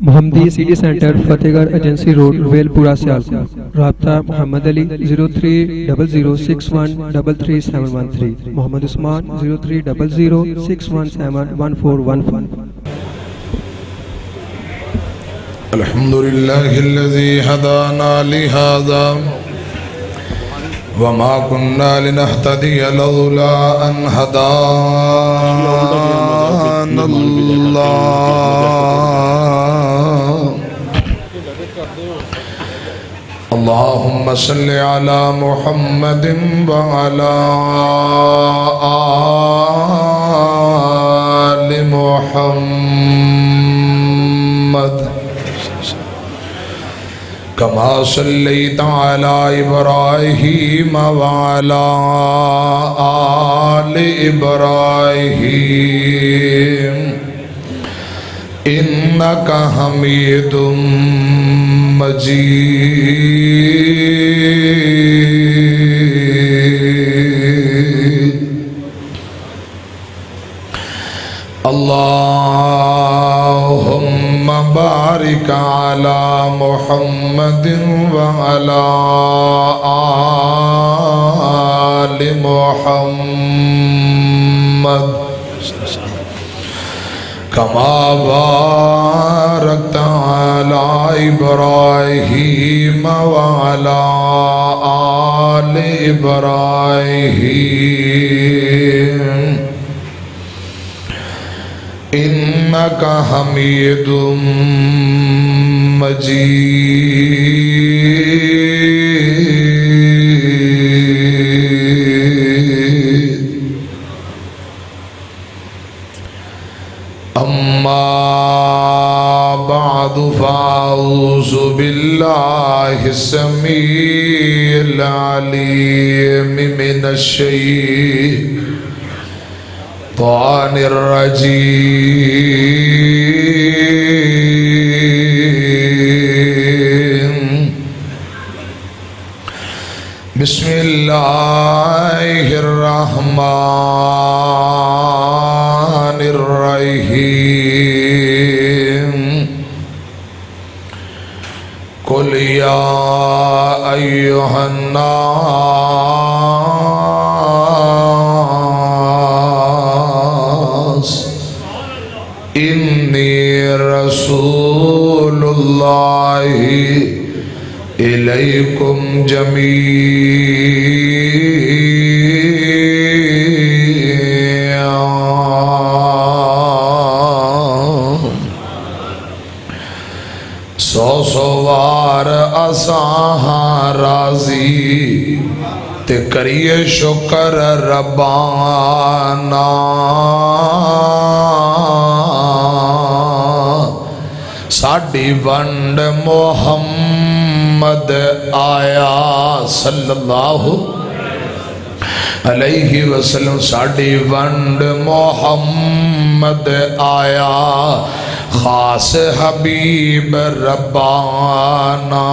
محمدی city centre فتح گڑھ agency road well پورا سیالکوٹ۔ رابطہ محمد علی 0300613373 محمد عثمان 030061711415۔ الحمد لله الذي هدانا لهذا وما كنا لنهتدي لولا أن هدانا الله اللهم صل على محمد وعلى آل محمد كما صليت على إبراهيم وعلى آل إبراهيم إنك حميد مجيد اللهم بارك على محمد وعلى آل محمد كما باركت على إبراهيم وعلى آل إبراهيم إنك حميد مجيد أما بعد فأعوذ بالله السميع العليم من الشيطان الرجيم بسم الله الرحمن الرحيم قل يا أيها الناس إني رسول الله إليكم جميعا سوار اساں راضی تے کریے شکر ربانا ساڑی ونڈ محمد آیا صلی اللہ علیہ وسلم ساڑی ونڈ محمد آیا خاص حبیب ربانا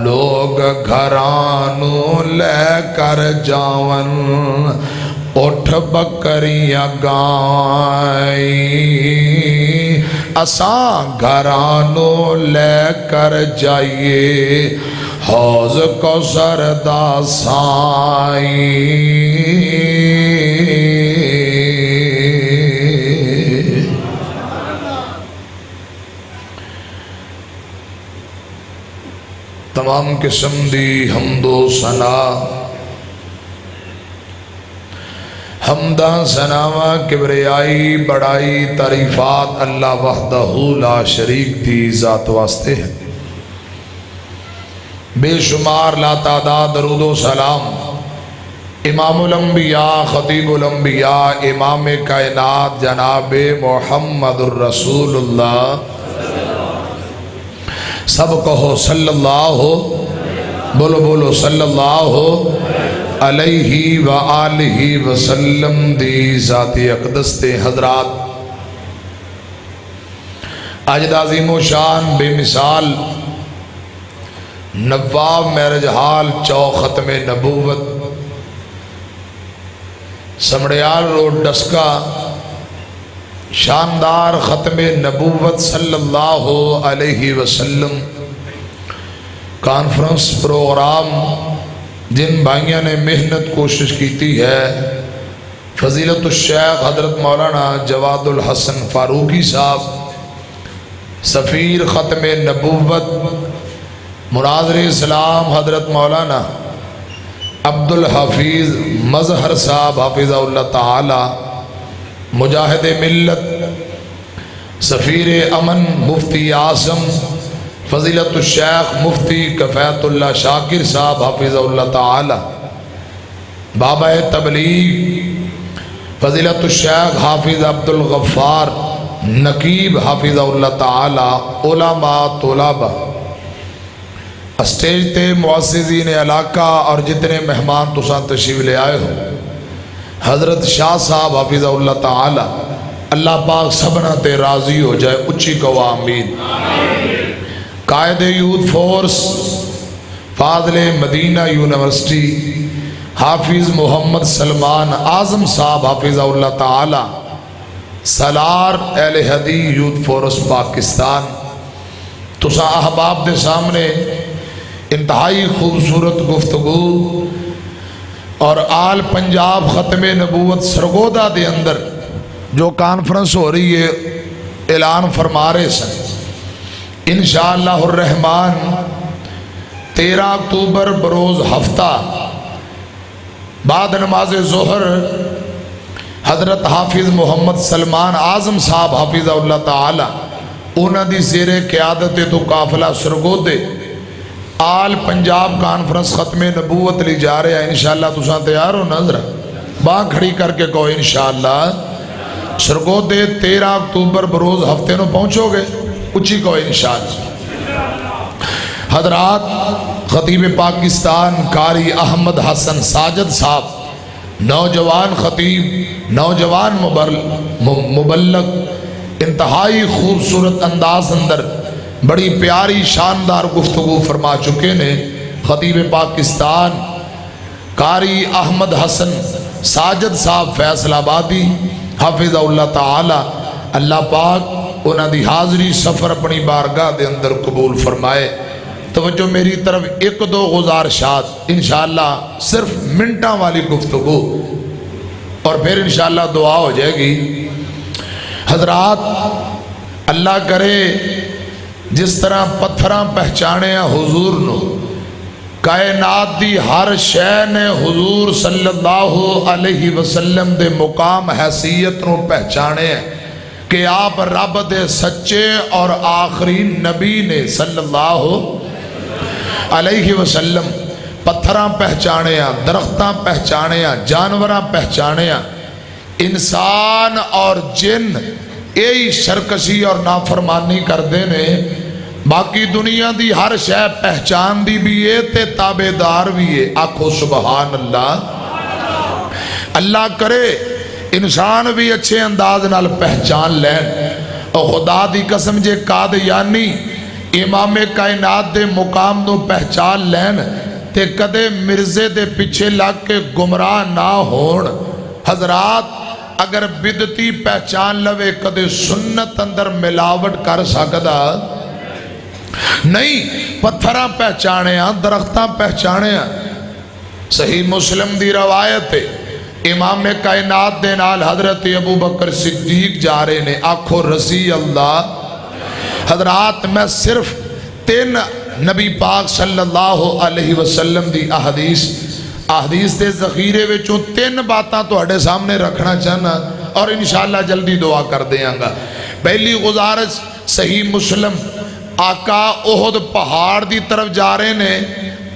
لوگ گھرانو لے کر جاون اٹھ بکریاں گائیں اساں گھرانو لے کر جائیے حوض کو سردا سائیں تمام قسم دی حمد و ثنا حمدہ ثناوا کبریائی بڑائی تعریفات اللہ وحدہ لا شریک دی ذات واسطے ہیں بے شمار لا تعداد درود و سلام امام الانبیاء خطیب الانبیاء امام کائنات جناب محمد الرسول اللہ سب کہو صلی اللہ بولو بولو صلی اللہ علیہ وآلہ وسلم دی ذات اقدس تے حضرات آج عظیم و شان بے مثال نواب میرج حال چو ختم نبوت سمڑیال روڈ ڈسکا شاندار ختم نبوت صلی اللہ علیہ وسلم کانفرنس پروگرام جن بھائیوں نے محنت کوشش کیتی ہے، فضیلت الشیخ حضرت مولانا جواد الحسن فاروقی صاحب، سفیر ختم نبوت مناظر اسلام حضرت مولانا عبد الحفیظ مظہر صاحب حافظہ اللہ تعالی، مجاہد ملت، سفیر امن مفتی اعظم فضیلت الشیخ مفتی کفایت اللہ شاکر صاحب حافظہ اللہ تعالی، بابا تبلیغ فضیلت الشیخ حافظ عبد الغفار نقیب حافظہ اللہ تعالی، علماء طلباء، اسٹیج تے معززین علاقہ اور جتنے مہمان تساں تشریف لے آئے ہو، حضرت شاہ صاحب حافظہ اللہ تعالی، اللہ پاک سبنا تے راضی ہو جائے، اچھی کو آمین۔ قائد یوتھ فورس فاضل مدینہ یونیورسٹی حافظ محمد سلمان اعظم صاحب حافظہ اللہ تعالی، سالار اہل حدیث یوتھ فورس پاکستان، تساں احباب دے سامنے انتہائی خوبصورت گفتگو اور آل پنجاب ختم نبوت سرگودا دے اندر جو کانفرنس ہو رہی ہے اعلان فرما رہے سن، انشاءاللہ الرحمن 13 اکتوبر بروز ہفتہ بعد نماز ظہر حضرت حافظ محمد سلمان اعظم صاحب حافظہ اللہ تعالی انہاں دی زیر قیادت تو قافلہ سرگودے آل پنجاب کانفرنس ختم نبوت لی جا رہے ہیں۔ انشاءاللہ تساں تیار ہو نظر باں کھڑی کر کے کہو انشاءاللہ سرگودے 13 اکتوبر بروز ہفتے نو پہنچو گے، اچھی کہو انشاءاللہ۔ حضرات خطیب پاکستان قاری احمد حسن ساجد صاحب، نوجوان خطیب، نوجوان مبلغ، انتہائی خوبصورت انداز اندر بڑی پیاری شاندار گفتگو فرما چکے نے۔ خطیب پاکستان قاری احمد حسن ساجد صاحب فیصل آبادی حافظ اللہ تعالی، اللہ پاک انہاں دی حاضری سفر اپنی بارگاہ دے اندر قبول فرمائے۔ توجہ میری طرف ایک دو گزارشات، انشاءاللہ صرف منٹاں والی گفتگو اور پھر انشاءاللہ دعا ہو جائے گی۔ حضرات اللہ کرے جس طرح پتھراں پہچانے ہیں حضور نو، کائنات دی ہر شے نے حضور صلی اللہ علیہ وسلم دے مقام حیثیت نو پہچانے ہیں کہ آپ رب دے سچے اور آخری نبی نے صلی اللہ علیہ وسلم۔ پتھراں پہچانے ہیں، درختاں پہچانے ہیں، جانوراں پہچانے ہیں، انسان اور جن یہی سرکشی اور نافرمانی کر دینے، باقی دنیا دی ہر شے پہچان دی بھی ہے تے تابعدار بھی ہے۔ آکھو سبحان اللہ۔ اللہ کرے انسان بھی اچھے انداز نال پہچان لین، اور خدا دی قسم جے قادیانی امام کائنات دے مقام نو پہچان لین تے کدے مرزے دے پیچھے لگ کے گمراہ نہ ہون۔ حضرات اگر بدتی پہچان لوے کدے سنت اندر ملاوٹ کر سکدا نہیں۔ پتھراں پہچانے ہیں، درختاں پہچانے ہیں۔ صحیح مسلم دی روایت ہے، امام کائنات دے نال حضرت ابو بکر صدیق جا رہے نے، آنکھوں رسی اللہ۔ حضرات میں صرف 3 نبی پاک صلی اللہ علیہ وسلم دی احادیث دے ذخیرے وچوں 3 باتاں تواڈے سامنے رکھنا چاہنا اور انشاءاللہ جلدی دعا کر دیاں گا۔ پہلی گزارش، صحیح مسلم آقا احد پہاڑ دی طرف جا رہے نے،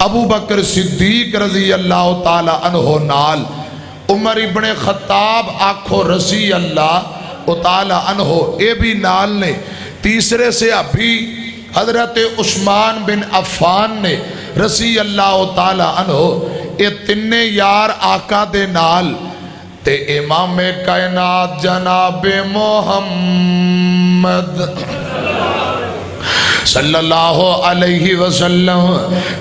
ابو بکر صدیق رضی اللہ تعالی عنہ نال، عمر ابن خطاب آنکھوں رسی اللہ تعالی عنہ اے بھی نال نے، تیسرے سے ابھی حضرت عثمان بن عفان نے رسی اللہ تعالی عنہ، اے تینے یار آقا دے نال تے امام کائنات جناب محمد صلی اللہ علیہ وسلم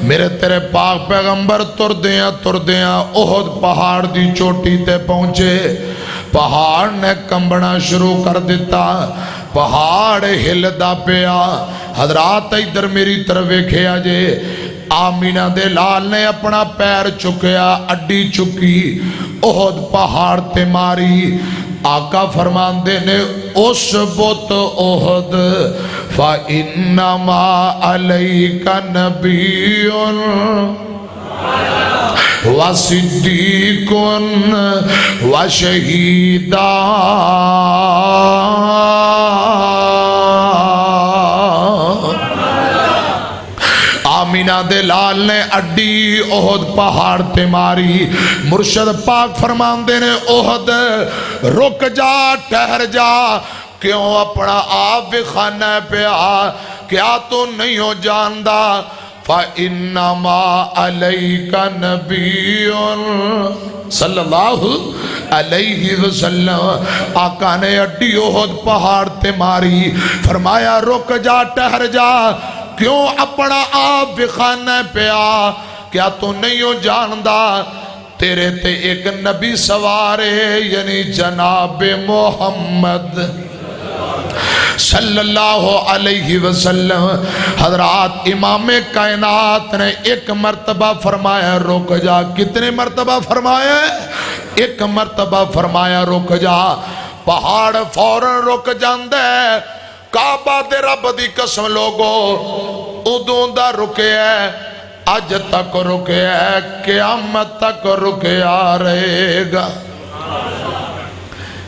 میرے تیرے پاک پیغمبر تردیاں احد پہاڑ دی چوٹی تے پہنچے۔ پہاڑ نے کمبنا شروع کر دیتا، پہاڑ ہلدا پیا۔ حضرات ادھر میری طرف ویکھیا جے، آمینہ دے لال نے اپنا پیر چکیا، اڈی چکی، احد پہاڑ تے ماری۔ آقا فرمان دے نے اس بت احد فَإِنَّمَا عَلَيْكَ نَبِيٌّ وَصِدِّيقٌ وَشَهِيدٌ۔ آمینہ دے لال نے اڈی احد پہاڑ تے ماری۔ مرشد پاک فرمان دے نے احد رک جا، ٹھہر جا، کیوں اپنا آپ خانہ پہ آ، کیا تو نہیں ہو جاندہ؟ فَإِنَّمَا عَلَيْكَ نَبِيٌّ صلی اللہ علیہ وسلم۔ آقا نے اڈی احد پہاڑ تے ماری، فرمایا رک جا، ٹھہر جا، کیوں اپنا آپ خانہ پہ آ، کیا تو نہیں ہو جاندہ؟ تیرے تے ایک نبی سوارے، یعنی جناب محمد صلی اللہ علیہ وسلم۔ حضرات امام کائنات نے ایک مرتبہ فرمایا رک جا۔ کتنے مرتبہ فرمایا؟ ایک مرتبہ فرمایا رک جا۔ پہاڑ فوراں رک جاندے۔ کعبہ دے رب دی قسم لوگو، ادوں دا رکے ہے، اج تک رکے ہے، قیامت تک رکے آ رہے گا۔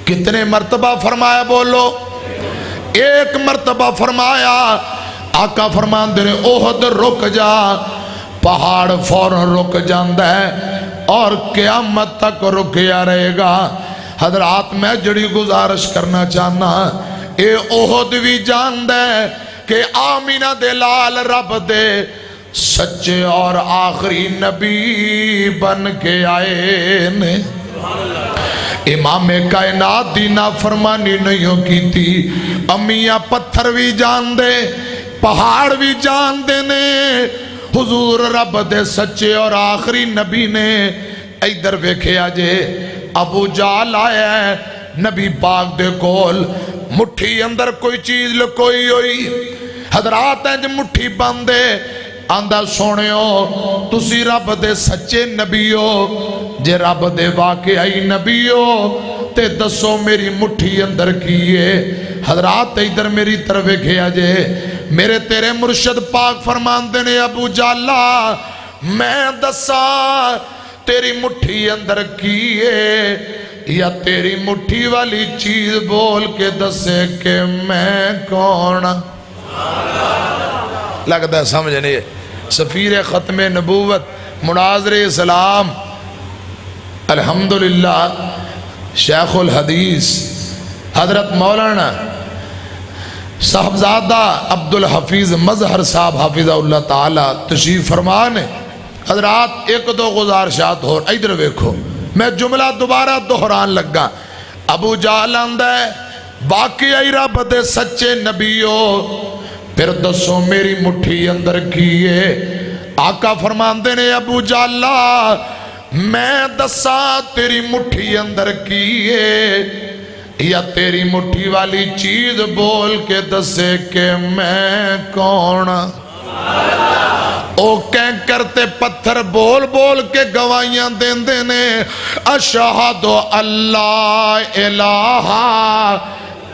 کتنے مرتبہ فرمایا بولو؟ ایک مرتبہ فرمایا۔ آقا فرمان دے احد رک جا، پہاڑ فوراں رک جاندہ ہے اور قیامت تک رکیا رہے گا۔ حضرات میں جڑی گزارش کرنا چاہنا، اے احد بھی جاندہ ہے کہ آمینہ دے لال رب دے سچے اور آخری نبی بن کے آئے نے۔ امام کائنات دی نافرمانی نہیں کی تھی۔ امیاں پتھر بھی جان دے، پہاڑ بھی جان دے نے، حضور رب دے سچے اور آخری نبی نے۔ ادھر ویکھیا جے، ابو جہل آیا ہے نبی پاک دے کول، مٹھی اندر کوئی چیز لکوئی ہوئی۔ حضرات ہیں جو مٹھی باندے، آندہ سونیو تسی رب دے سچے نبیو، جے رب دے واقعی نبیو تے دسو میری مٹھی اندر کیے۔ حضرات ادھر میری طرف کھیا جے، میرے تیرے مرشد پاک فرمان دینے ابو جالا، میں دسا تیری مٹھی اندر کیے، یا تیری مٹھی والی چیز بول کے دسے کہ میں کون؟ لگتا ہے سمجھنے سفیر ختم نبوت مناظر اسلام الحمدللہ شیخ الحدیث حضرت مولانا صاحبزادہ عبدالحفیظ مظہر صاحب حافظہ اللہ تعالی تشریف فرمانے۔ حضرات ایک دو گزارشات ہو، ادھر ویکھو، میں جملہ دوبارہ دہران لگا۔ ابو جہل آندہ ہے باقی رب دے سچے نبیو، پھر دسو میری مٹھی اندر کیے۔ آقا فرماندے نے ابو جہلا، میں دسا تیری مٹھی اندر کیے، یا تیری مٹھی والی چیز بول کے دسے کہ میں کون؟ او کہیں کرتے پتھر بول بول کے گوائیاں دین دینے، اشہد اللہ الہ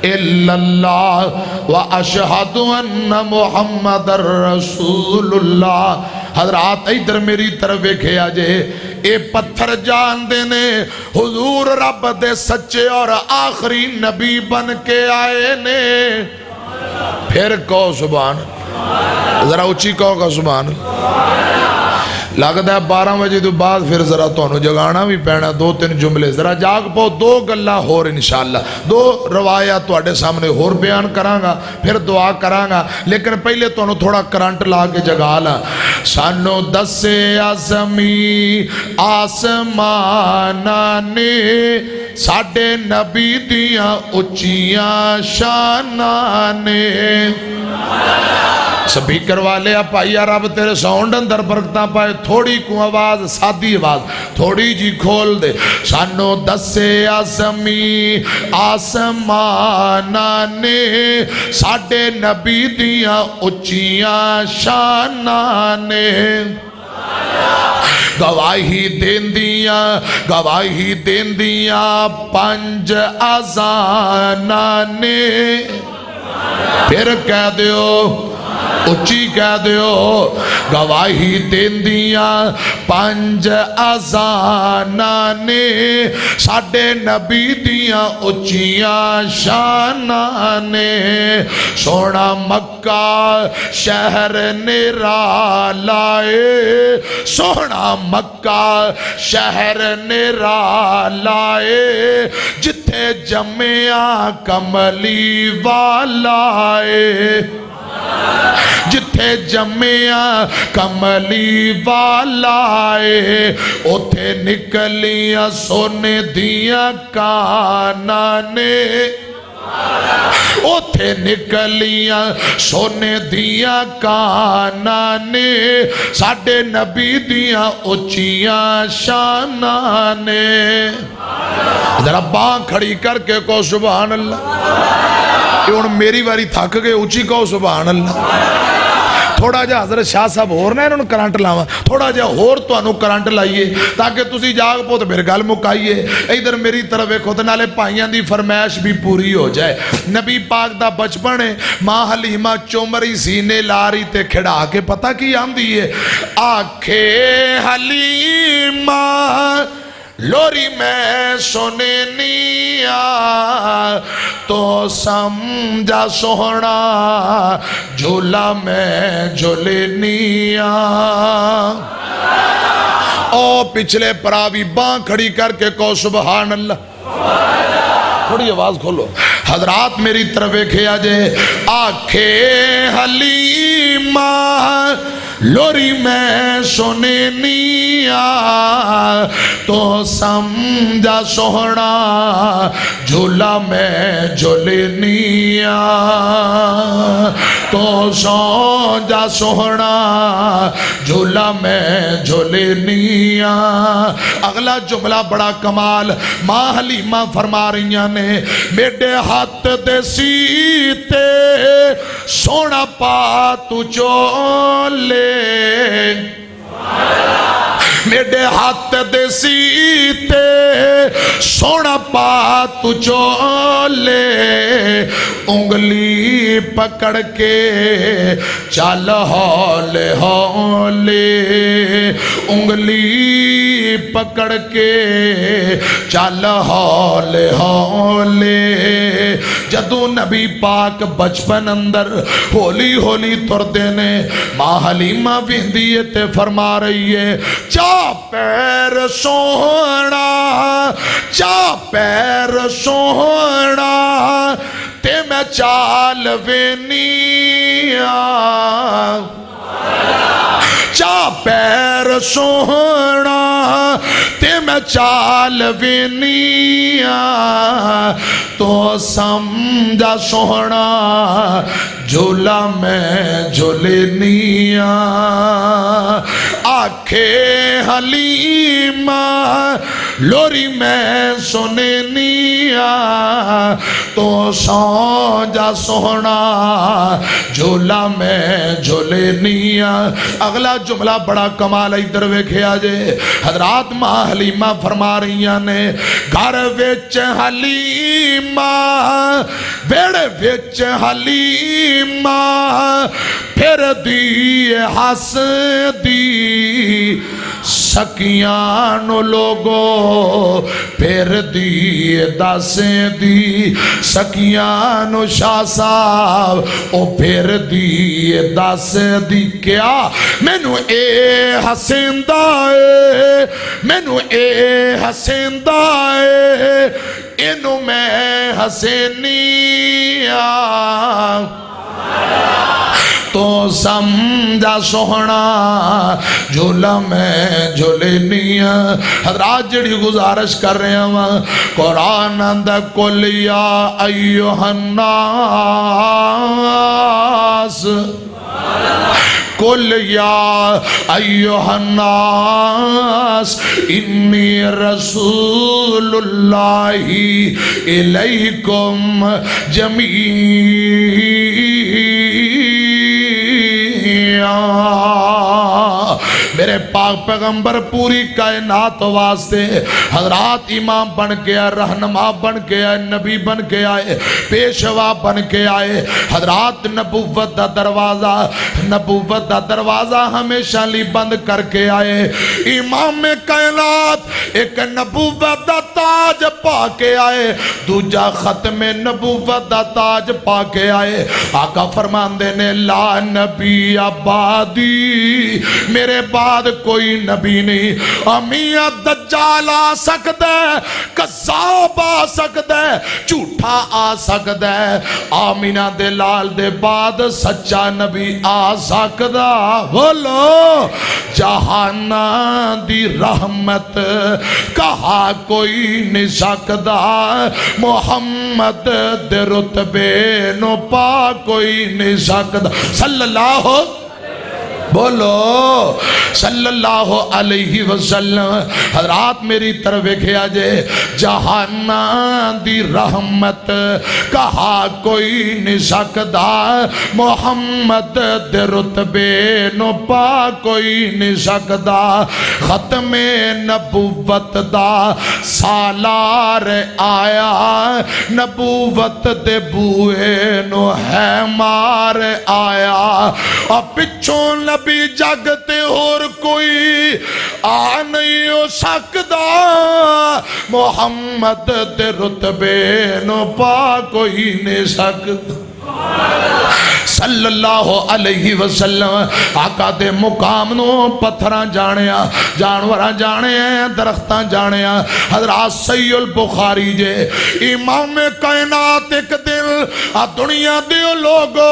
الا اللہ و اشہد ان محمد رسول اللہ۔ حضرات ادھر میری طرف کھیا جے، اے پتھر جان دینے حضور رب دے سچے اور آخری نبی بن کے آئے نے۔ پھر کہو سبحان، ذرا اچھی کہو گا سبحان۔ لگتا ہے 12 بجے تو بعد پھر ذرا تو جگانا بھی پینا، دو تین جملے ذرا جاگ پاؤ، دو گلہ ہور انشاءاللہ، دو روایات تواڈے سامنے ہور بیان کرانگا، پھر دعا کرانگا، لیکن پہلے تو تھوڑا کرنٹ لا کے جگا لا۔ سانو دسے آزمی آسمانہ نے ساڑھے نبی دیاں اچیاں شانہ نے، سپیکر والے پائیا رب تیرے ساؤنڈ اندر برکتاں پائے تھوڑی کو آواز سادی آواز تھوڑی جی کھول دے سانو دسے آسمی آسمانہ نے ساڑھے نبی دیاں اچیاں شانہ نے گواہی دین دیاں پنج آزانہ نے پھر کہہ دیو اچھی کہہ دیو گواہی دین دیاں پنج آزانہ نے ساڑھے نبی دیاں اچیاں شانہ نے سونا مکہ شہر نرالائے سونا مکہ شہر نرالائے جتھے جمعہ کملی والائے جتھے جمعہ کملی والائے اتھے نکلیاں سونے دیاں کانانے اتھے نکلیاں سونے دیاں کانانے ساڑھے نبی دیاں اچیاں شانانے ذرا باں کھڑی کر کے کو سبحان اللہ یہ ان میری واری تھک گئے اچھی کہو سبحان اللہ تھوڑا جا حضرت شاہ صاحب ہور نے انہوں کرانٹ لاؤں تھوڑا جا ہور تو انہوں کرانٹ لائیے تاکہ تسی جاگ پو تو میرے گل مکائیے ادھر میری طرف ایک ہوتے نالے پائیاں دی فرمائش بھی پوری ہو جائے نبی پاک دا بچپن ہے ماں حلیمہ چومری سینے لاری تے کھڑا کے پتہ کی آم دیئے آنکھے حلیمہ لوری میں سونے نیا تو سمجھا سونا جھولا میں جھولے نیا او پچھلے پراوی باں کھڑی کر کے کو سبحان اللہ تھوڑی آواز کھولو حضرات میری طرف ایک آجے آنکھے حلیمہ لوری میں سونے نیا تو سمجھا سونا جھولا میں جھولے نیا تو سمجھا سونا جھولا میں جھولے نیا اگلا جملہ بڑا کمال ماں حلیمہ فرما رہی نے میڈے ہاتھ دے سیتے سونا پا تو چولے میڈے ہاتھ دے سیتے سونا پا تو چولے انگلی پکڑ کے چل ہولے ہولے انگلی پکڑ کے چل ہولے ہولے جدو نبی پاک بچپن اندر ہولی ہولی تر دینے ماں حلیمہ بندیے تے فرما رہی ہے چا پیر سونا چا پیر سونا تے میں چال وینیا چا پیر سونا تے میں چال وینیا تو سمجھا سونا جھولا میں جھولے نیا آنکھے حلیمہ لوری میں سونے نیا تو سمجھا سونا جھولا میں جھولے نیا اگلا جملہ بڑا کمال ادھر ویکھے آجے حضرات ماں حلیمہ فرما رہی نے گھر وچ حلیمہ بیڑے وچ حلیمہ پھر دی ہس دی سکیانو لوگو پھر دی دس دی سکیانو شاہ صاحب او پھر دی دس دی کیا مینو اے حسیندہ اے مینو اے حسیندہ اے انو میں حسینیا تو سمجھا سونا جھولا میں جھولے نیا حضرات جڑی گزارش کر رہے ہیں قرآن اندر قل یا ایوہ الناس قل یا ایہا الناس انی رسول اللہ الیکم میرے پاک پیغمبر پوری کائنات واسطے حضرات امام بن کے آئے، رہنما بن کے آئے، نبی بن کے آئے، پیشوا بن کے آئے۔ حضرات نبوت دا دروازہ ہمیشہ لی بند کر کے آئے۔ امام کائنات ایک نبوت دا تاج پا کے آئے، دوجا ختم نبوت دا تاج پا کے آئے۔ آقا فرماندے نے لا نبی آبادی، میرے بعد کوئی نبی نہیں۔ امیہ دجال آ سکتا ہے، قذاب آ سکتا ہے، جھوٹا آ سکتا ہے، آمینہ دے لال دے بعد سچا نبی آ سکتا۔ بولو جہانا دی رحمت کہا کوئی نہیں سکتا، محمد دے رتبے نو پا کوئی نہیں سکتا۔ صلی اللہ بولو صلی اللہ علیہ وسلم۔ حضرات میری طرف کیا جے، جہانا دی رحمت کہا کوئی نہیں سکتا، محمد دے رتبے نو پا کوئی نہیں سکتا۔ ختم نبوت دا سالار آیا، نبوت دے بوئے نو ہے مار آیا، اور پچھوں نبی جگتے اور کوئی آ نہیں ہو سکتا، محمد دے رتبے نو پا کوئی نہیں سکتا۔ صلی اللہ علیہ وسلم۔ آقا دے مقام نو پتھران جانیا، جانوران جانیا، درختان جانیا۔ حضرات صحیح البخاری جے امام کائنات ایک دل دنیا دیو لوگو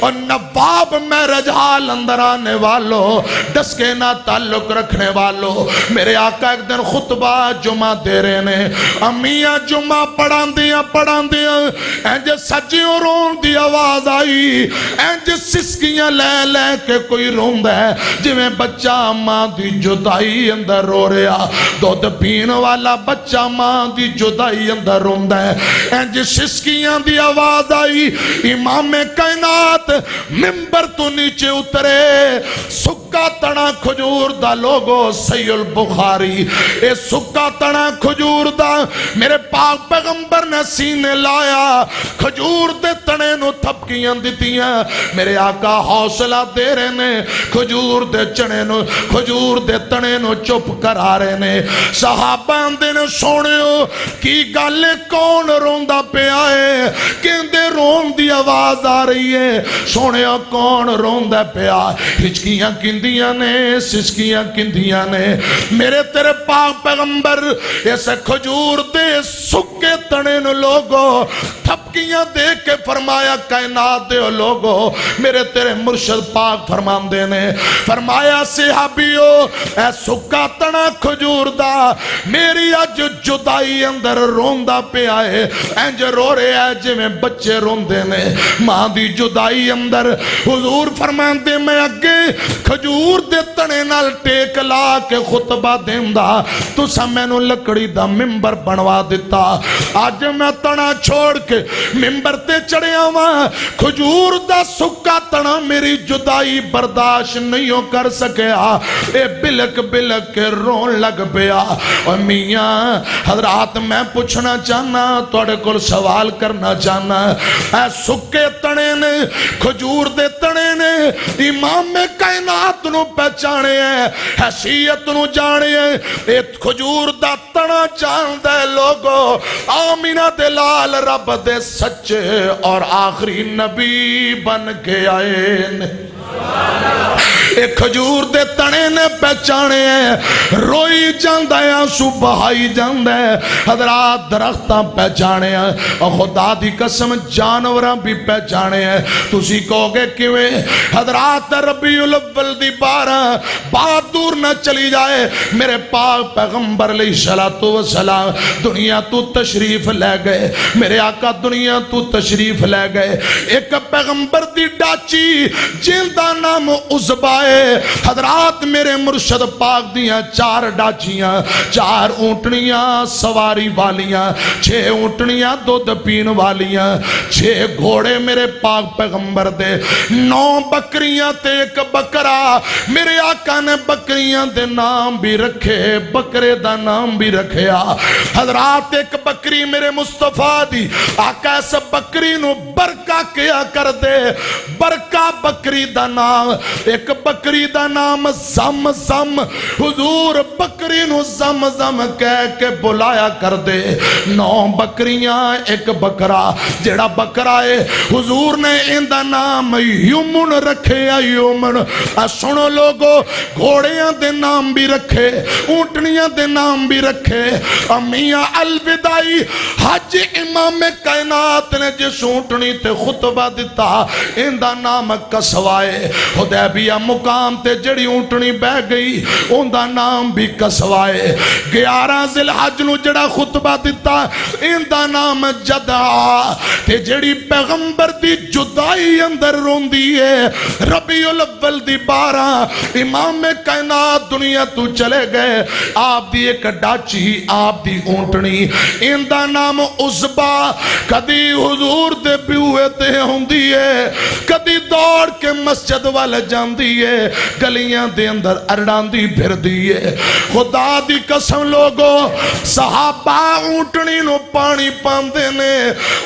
اور نواب میرج حال اندر آنے والو، ڈسکے نہ تعلق رکھنے والو، میرے آقا ایک دن خطبہ جمعہ دے رہے نے، امیہ جمعہ پڑھان دیا اینجے سجیوں رون دی آواز آئی، اینج سسکیاں لے لے کے کوئی روند ہے، جو میں بچہ ماں دی جدائی اندر رو رہا، دودھ پین والا بچہ ماں دی جدائی اندر روند ہے، اینج سسکیاں دی آواز آئی۔ امام کائنات ممبر تو نیچے اترے، سکا تنا کھجور دا لوگو صحیح البخاری، اے سکا تنا کھجور دا میرے پاک پیغمبر نے سینے لایا، کھجور دے تنے نو تھپکیاں دیتیاں، میرے آقا حوصلہ دے رہے نے، کھجور دے چنے نو، کھجور دے تنے نو چپ کرا رہے نے۔ صحابہ اندے نے سونے ہو کی گالے کون روندہ پہ آئے، کہندے رون دی آواز آ رہی ہے، سونے ہو کون روندہ پہ آئے، ہچکیاں کندیاں نے، سسکیاں کندیاں نے۔ میرے تیرے پاک پیغمبر ایسے کھجور دے سکے تنے نو لوگو تھپکیاں دے کے فرمایا کائنات دے لوگو، میرے تیرے مرشد پاک فرمان دینے فرمایا صحابیو اے سکا تنا کھجور دا میری اج جدائی اندر روندہ پہ آئے، اینج رو رہے ہیں جے میں بچے روندے نے ماں دی جدائی اندر۔ حضور فرمان دے میں اگے کھجور دے تنے نال ٹیک لا کے خطبہ دیندہ، تو سمینو لکڑی دا ممبر بنوا دیتا، آج میں تنا چھوڑ کے ممبر تے چڑھے آواں، کھجور دا سکا تنا میری جدائی برداشت نہیں ہو کر سکیا، اے بلک بلک کے رون لگ پیا۔ اور میاں حضرات میں پوچھنا چاہنا، توڑے کل سوال کرنا چاہنا، اے سکے تنے نے، کھجور دے تنے نے امام کائنات نو پہچانے ہیں، حیثیت نو جانے ہیں، اے کھجور دا تنا جان دے لوگو، آمینہ دلال رب دے سچے اور آخری نبی بن کے آئے۔ ایک کھجور دے تنے نے پہچانے ہیں، روئی جاندہ ہے آنسو بہائی جاندہ ہے، حضرات درختاں پہچانے ہیں، اور خدا دی قسم جانوراں بھی پہچانے ہیں۔ تسی کہو گے کیویں؟ حضرات ربیع الاول دی 12 بات دور نہ چلی جائے، میرے پاک پیغمبر علیہ السلام دنیا تو تشریف لے گئے، میرے آقا دنیا تو تشریف لے گئے، ایک پیغمبر دی ڈاچی جن جدا نام عزبائے حضرات میرے مرشد پاک دیاں 4 ڈاچیاں 4 اونٹنیاں سواری والیاں 6 اونٹنیاں دودھ پین والیاں 6 گھوڑے میرے پاک پیغمبر دے 9 بکریاں تے 1 بکرا میرے آقا نے بکریاں دے نام بھی رکھے بکرے دا نام بھی رکھیا حضرات 1 بکری میرے مصطفیٰ دی آقا اس بکری نو برکا کیا کر دے برکا بکری دا نام 1 بکری دا نام زم زم حضور بکری نو زم زم کہہ کے بلایا کر دے 9 بکریاں 1 بکرا جیڑا بکرا ہے حضور نے ان دا نام یومن رکھے یومن سنو لوگو گھوڑیاں دے نام بھی رکھے اونٹنیاں دے نام بھی رکھے میاں الوداعی حج امام کائنات نے جس اونٹنی تے خطبہ دیتا ان دا نام کسوائے حدیبیہ مقام تے جڑی اونٹنی بہ گئی ان دا نام بھی کسوائے 11 ذی الحج نو جڑا خطبہ دیتا ان دا نام جدعا تے جڑی پیغمبر دی جدائی اندر روندی ہے ربیع الاول دی 12 امام کائنات دنیا تو چلے گئے آپ دی 1 ڈاچی آپ دی اونٹنی ان دا نام عزبا کدی حضور دے پیوے تے ہوندی ہے کدی دوڑ کے مسجد والے جاندی ہے گلیاں دے اندر اڑاندی پھر دی ہے خدا دی قسم لوگو صحابہ اونٹنی نو پانی پاندے نے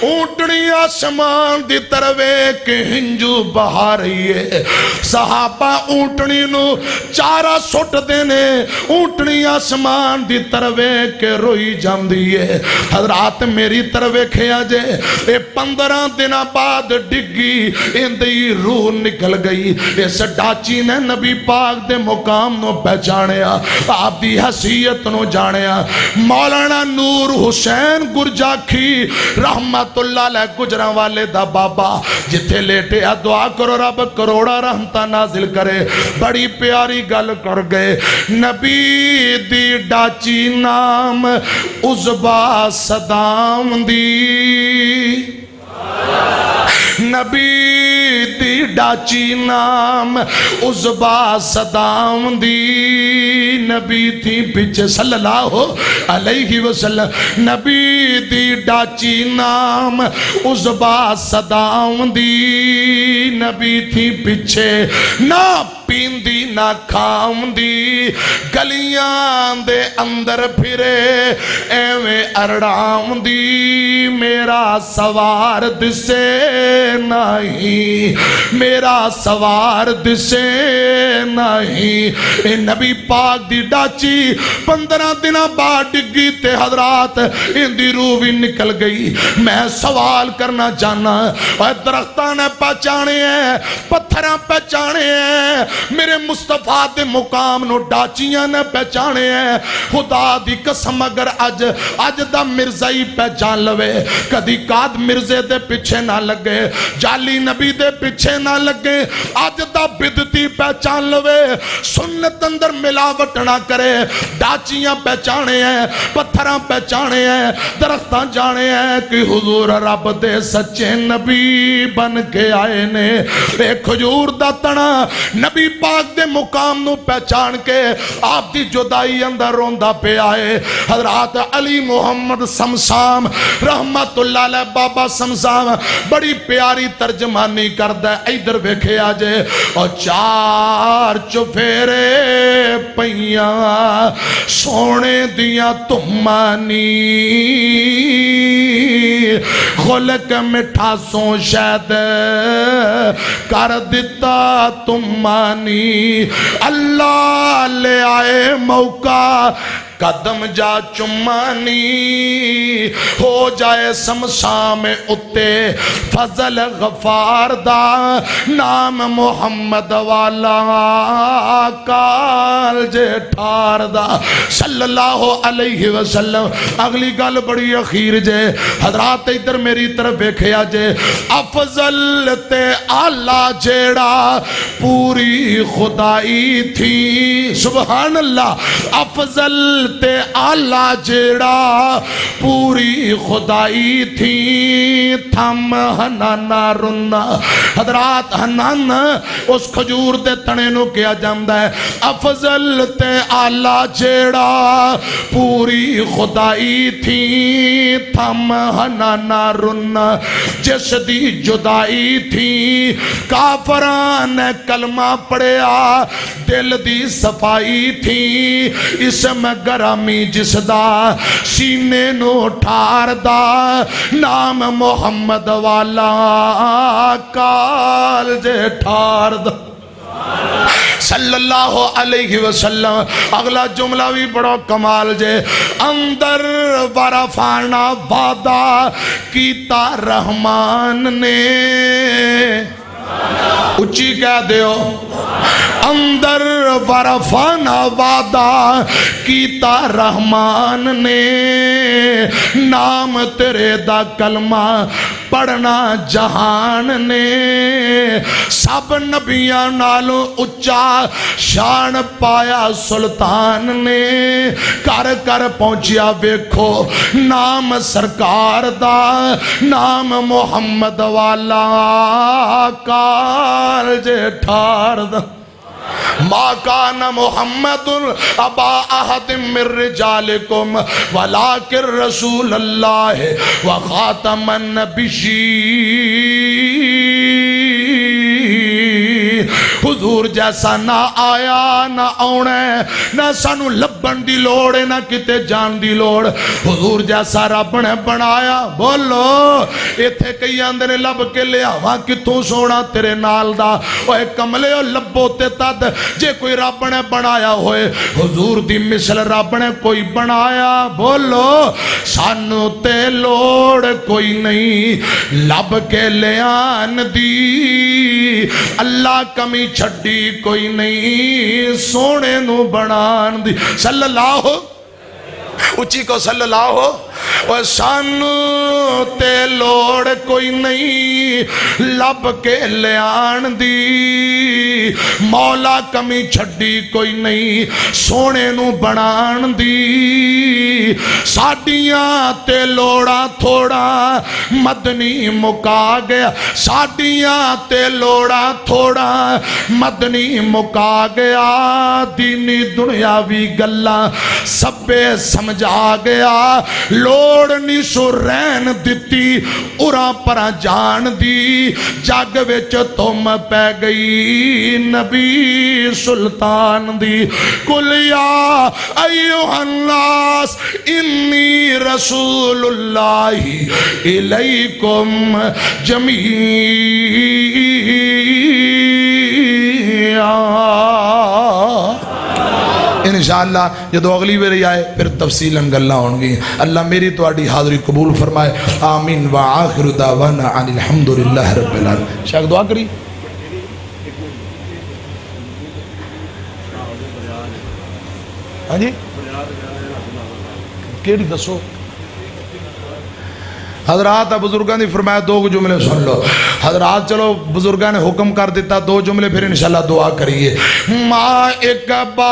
اونٹنی آسمان دی طروے کے ہنجو بہا رہی ہے صحابہ اونٹنی نو چارہ سٹ دینے اونٹنی آسمان دی طروے کے روئی جاندی ہے حضرات میری طروے کھیا جے 15 دن بعد ڈگی اندی روح نکل گئی اس ڈاچی نے نبی پاک دے مقام نو پہچانیا آپ دی حیثیت نو جانیا مولانا نور حسین گرجاکھی رحمت اللہ علیہ گجراں والے دا بابا جتھے لیٹے دعا کرو رب کروڑا رحمتہ نازل کرے بڑی پیاری گل کر گئے نبی دی ڈاچی نام عزبا صدام دی نبی دی ڈاچی نام عزبا صدام دی نبی تھی پیچھے صلی اللہ علیہ وسلم نبی دی ڈاچی نام عزبا صدام دی نبی تھی پیچھے نہ پیندی نہ کھام دی گلیاں دے اندر پھرے ایویں ارڑام دی میرا سوار دسے نہیں میرا سوار دسے نہیں اے نبی پاک دی ڈاچی 15 دن بعد ڈگی تے حضرات ان دی روح بھی نکل گئی میں سوال کرنا چاہنا اور درختاں نے پہچانے ہیں پتھراں پہچانے ہیں میرے مصطفیٰ دے مقام نو ڈاچیاں نے پہچانے ہیں خدا دی قسم اگر اج دا مرزائی پہچان لوے کدی قاد مرزے دے پیچھے نہ لگے جالی نبی دے پیچھے نہ لگے اج دا بدتی پہچان لوے سنت اندر ملاوٹ نہ کرے ڈاچیاں پہچانے ہیں پتھراں پہچانے ہیں درختاں جانے ہیں کہ حضور رب دے سچے نبی بن کے آئے نے ایک کھجور دا تنا نبی پاک دے مقام نو پہچان کے آپ دی جدائی اندر روندہ پہ آئے حضرات علی محمد سمسام رحمت اللہ علیہ بابا سمسام بڑی پیاری ترجمانی کردہ ایدر ویکھے آجے اور 4 چفیرے پہیاں سونے دیا تمانی خلق مٹھا سو شاید کر دیتا تمانی اللہ لے آئے موقع قدم جا چمانی ہو جائے سمسام اتے فضل غفار دا نام محمد والا کال جے ٹھار دا صلی اللہ علیہ وسلم اگلی گل بڑی اخیر جے حضرات ادھر میری طرف بیکھیا جے افضل تے آلہ جیڑا پوری خدائی تھی سبحان اللہ افضل تے آلہ جیڑا پوری خدائی تھی تھم ہنانا رنا حضرات ہنان اس کھجور دے تنے نو کیا جامدہ ہے افضل تے آلہ جیڑا پوری خدائی تھی تھم ہنانا رنا جس دی جدائی تھی کافران کلمہ پڑیا دل دی صفائی تھی اسم گرامی جس دا سینے نو ٹھار دا نام محمد والا کال جے ٹھار دا صلی اللہ علیہ وسلم اگلا جملہ بھی بڑا کمال جے اندر ورفانا وعدہ کیتا رحمان نے اچھی کہہ دیو اندر ورفانا وعدہ کیتا رحمان نے نام تیرے دا کلمہ پڑھنا جہان نے سب نبیاں نالوں اچھا شان پایا سلطان نے کر کر پہنچیا ویکھو نام سرکار دا نام محمد والا کار جے ٹھار دا ما کان محمد ابا احد من رجالکم ولکن رسول اللہ وخاتم النبیین حضور جیسا نہ آیا نہ آنے نہ سانو لبن دی لوڑے نہ کتے جان دی لوڑ حضور جیسا رب نے بنایا بولو ایتھے کئی آندے نے لب کے لے آواں کتوں سونا تیرے نال دا اوہ کملے او لبو تے تد جے کوئی رب نے بنایا ہوئے حضور دی مثل رب نے کوئی بنایا بولو سانو تے لوڑ کوئی نہیں لب کے لے آن دی اللہ کمی چھڑی کوئی نہیں سونے نو بنان دی صلی اللہ اچھی کو صلی اللہ ہو اور سانو تے لوڑ کوئی نہیں لب کے لیان دی مولا کمی چھڑی کوئی نہیں سونے نو بنان دی ساڑیاں تے لوڑا تھوڑا مدنی مکا گیا ساڑیاں تے لوڑا تھوڑا مدنی مکا گیا دینی دنیاوی گلہ سبے سمجھا گیا لوڑ نی سو رین دیتی اُرا پرا جان دی جاگ وچ تم پہ گئی نبی سلطان دی قل یا ایوہ الناس انی رسول اللہ الیکم جمیعا انشاءاللہ جدو اگلی بری آئے پھر تفصیلاً گلہ ہونگی اللہ میری تو آڑی حاضری قبول فرمائے آمین وآخر دعوانا عن الحمدللہ رب العالمین شاک دعا کری ہاں جی کیڑی دسو حضرات بزرگان دی فرمایا دو جملے سن لو حضرات چلو بزرگان نے حکم کر دیتا دو جملے پھر انشاءاللہ دعا کریے ما ایک باغ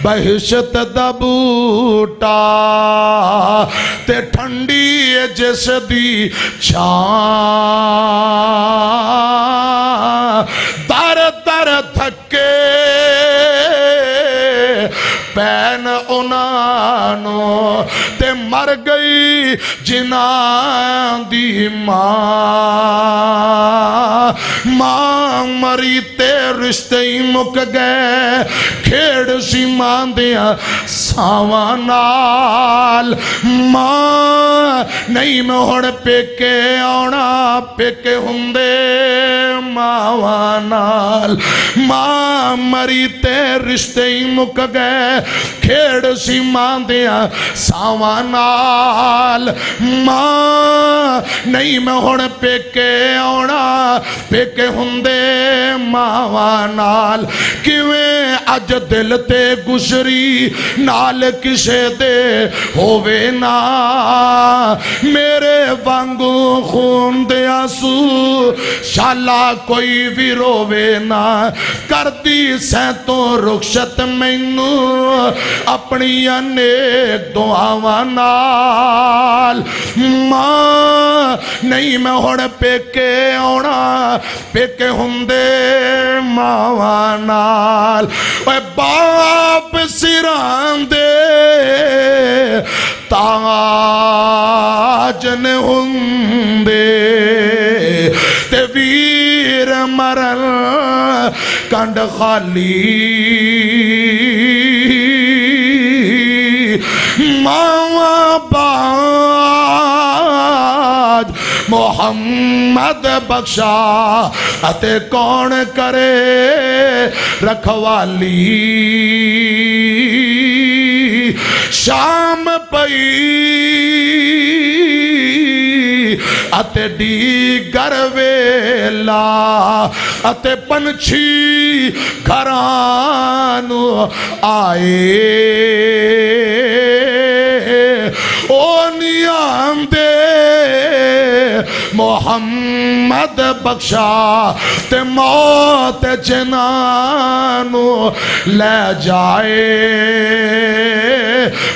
بہشت دبوٹا تے ٹھنڈی جس دی چھان در در تھکے پین انانو تے مر گئی جنان دی ماں مری تے رشتے ہی مک گئے کھیڑ سی ماں دیا ساوانال ماں نہیں موڑ پیکے آنا پیکے ہندے ماوانال ماں مری تے رشتے ہی مک گئے کھیڑ سی ماں دیا ساوانال ماں نہیں موڑ پیکے آنا پیکے ہندے ماوانال کیویں اج دل تے گشری نال کسے دے ہووے نا میرے وانگو خون دے آنسو شالا کوئی بھی روے نہ کردی سیں تو رخصت مینو اپنی نیک دعاواں نال ماں نہیں میں ہن پیکے آنا پیکے ہوندے ماواں نال اے باپ سراں دے تاج نے ہوندے تے ویر مرن کنڈ خالی ماواں باج محمد بخشا اتے کون کرے رکھوالی شام پئی اتے ڈیگر ویلا اتے پنچھی گھرانو آئے او نیام دے محمد بخشا تے موت جنانو لے جائے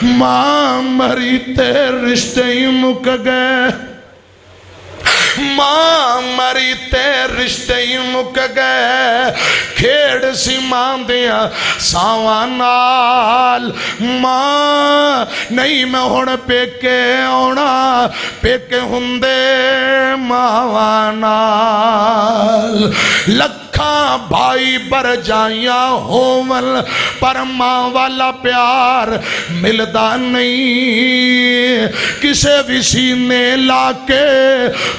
ماں مری تے رشتے ہی مک گئے ماں مری تے رشتے ہی مک گئے کھیڑ سی ماں دیا ساواں نال ماں نہیں میں ہن پیکے آنا پیکے ہوندے ماواں نال لکھاں بھائی بر جائیاں ہومل پر ماں والا پیار ملدا نہیں کسے بھی سینے لا کے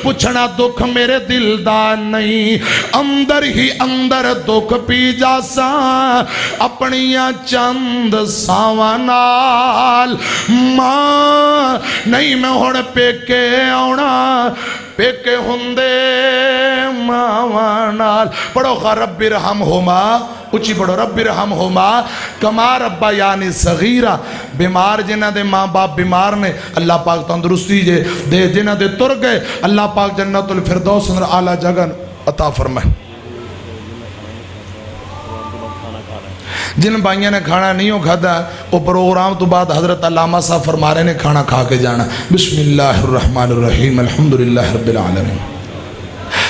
پوچھنا دکھ میرے دل دا نہیں اندر ہی اندر دکھ پی جاسا اپنیاں چند ساواں نال ماں نہیں میں ہن پیکے آنا پیکے ہوندے ماواں نال پڑھو خواہ رب ارحمہما اچھی پڑھو رب ارحمہما کما ربا یعنی صغیرہ بیمار جنہ دے ماں باپ بیمار نے اللہ پاک تندرستی دے جنہ دے تر گئے اللہ پاک جنت الفردوس اندر اعلیٰ جگہ عطا فرمائے جن بھائیوں نے کھانا نہیں ہو کھادا وہ پروگرام تو بعد حضرت علامہ صاحب فرما رہے نے کھانا کھا کے جانا بسم اللہ الرحمن الرحیم الحمدللہ رب العالمین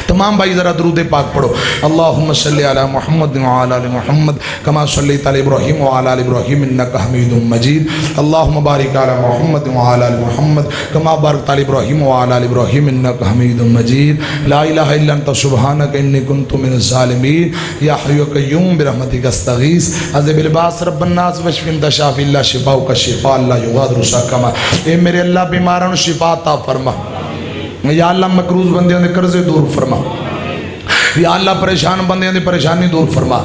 تمام بھائی ذرا درود پاک پڑھو اللہم صلی علی محمد وعلی آل محمد کما صلیت علی ابراہیم وعلی آل ابراہیم انکا حمید مجید اللہم بارک علی محمد وعلی آل محمد کما بارکت علی ابراہیم وعلی آل ابراہیم انکا حمید مجید لا الہ الا انت سبحانک انی کنت من الظالمین یا حی و قیوم برحمتک استغیث عذب الباس رب الناس وشف انت شافی اللہ شفاؤ کا شفا اللہ یغادر سقما اے میرے اللہ بیماران شفا عطا فرما یا اللہ مقروض بندیاں دے قرضے دور فرما یا اللہ پریشان بندیاں دی پریشانی دور فرما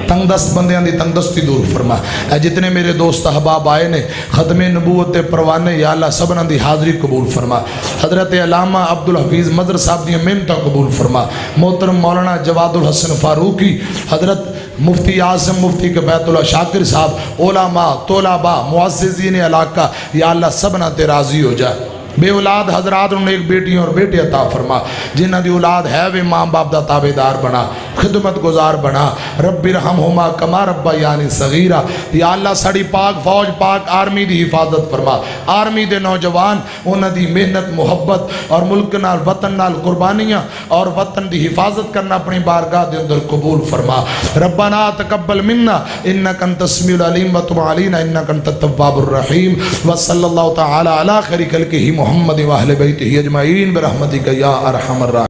تنگ دست بندیاں دی تنگ دستی دور فرما اے جتنے میرے دوست احباب آئے نے ختم نبوت پروانے یا اللہ سبنا دی حاضری قبول فرما حضرت علامہ عبدالحفیظ مدر صاحب دی محنتاں قبول فرما محترم مولانا جواد الحسن فاروقی حضرت مفتی اعظم مفتی کے بیت اللہ شاکر صاحب علماء طلباء معززین علاقہ یا اللہ سبنا تے راضی ہو جائے بے اولاد حضرات انہوں نے ایک بیٹی اور بیٹے عطا فرما جنہ دی اولاد ہے وہ ماں باپ دا تابعدار بنا خدمت گزار بنا رب ارحمہما کما ربا یعنی صغیرہ یا اللہ ساڑی پاک فوج پاک آرمی دی حفاظت فرما آرمی دے نوجوان انہوں دی محنت محبت اور ملک نال وطن نال قربانیاں اور وطن دی حفاظت کرنا اپنی بارگاہ دے اندر قبول فرما ربنا تقبل منا انکا انت السمیع العلیم وتب علینا انکا انت التواب الرحیم وصلی اللہ تعالی علی خیر خلقہ محمد و اہل بیتہ اجمعین برحمتک یا ارحم الراحمین